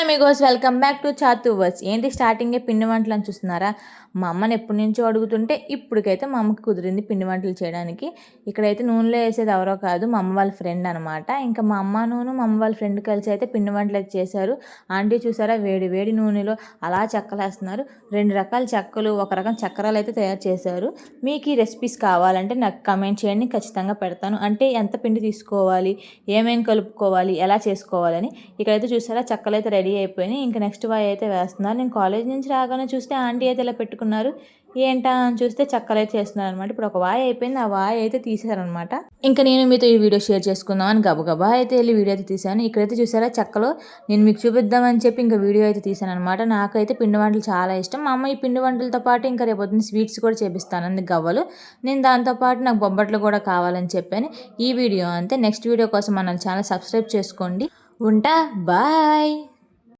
Hi amigos, welcome back to Chathu words. ఏంటి స్టార్టింగే పిండి వంటలు అని చూస్తున్నారా? మా అమ్మని ఎప్పటి నుంచో అడుగుతుంటే ఇప్పటికైతే మా అమ్మకి కుదిరింది పిండి వంటలు చేయడానికి. ఇక్కడైతే నూనెలో వేసేది ఎవరో కాదు, మా అమ్మ వాళ్ళ ఫ్రెండ్ అనమాట. ఇంకా మా అమ్మ మా అమ్మ వాళ్ళ ఫ్రెండ్ కలిసి అయితే పిండి వంటలు అయితే చేశారు. ఆంటీ చూసారా, వేడి వేడి నూనెలో అలా చెక్కలేస్తున్నారు. 2 రకాల చెక్కలు, ఒక రకం చక్రాలు అయితే తయారు చేశారు. మీకు ఈ రెసిపీస్ కావాలంటే నాకు కమెంట్ చేయండి, ఖచ్చితంగా పెడతాను. అంటే ఎంత పిండి తీసుకోవాలి, ఏమేమి కలుపుకోవాలి, ఎలా చేసుకోవాలని. ఇక్కడైతే చూసారా, చక్కలు అయితే రెడీ అయిపోయినాయి. ఇంకా నెక్స్ట్ వాయి అయితే వేస్తున్నారు. నేను కాలేజ్ నుంచి రాగానే చూస్తే ఆంటీ అయితే ఇలా పెట్టుకున్నారు. ఏంటా అని చూస్తే చక్కలు అయితే చేస్తున్నారు అనమాట. ఇప్పుడు ఒక వాయి అయిపోయింది, ఆ వాయి అయితే తీసారనమాట. ఇంకా నేను మీతో ఈ వీడియో షేర్ చేసుకుందామని గబగబా అయితే వెళ్ళి వీడియో అయితే తీసాను. ఇక్కడైతే చూసారా, చక్కలు నేను మీకు చూపిద్దామని చెప్పి ఇంకా వీడియో అయితే తీసాను అనమాట. నాకైతే పిండి వంటలు చాలా ఇష్టం. మా అమ్మ ఈ పిండి వంటలతో పాటు ఇంకా రేపొద్దున స్వీట్స్ కూడా చేపిస్తాను అంది, గవ్వలు. నేను దాంతోపాటు నాకు బొబ్బట్లు కూడా కావాలని చెప్పాను. ఈ వీడియో అంతే. నెక్స్ట్ వీడియో కోసం మన ఛానల్ సబ్స్క్రైబ్ చేసుకోండి. ఉంటా, బాయ్.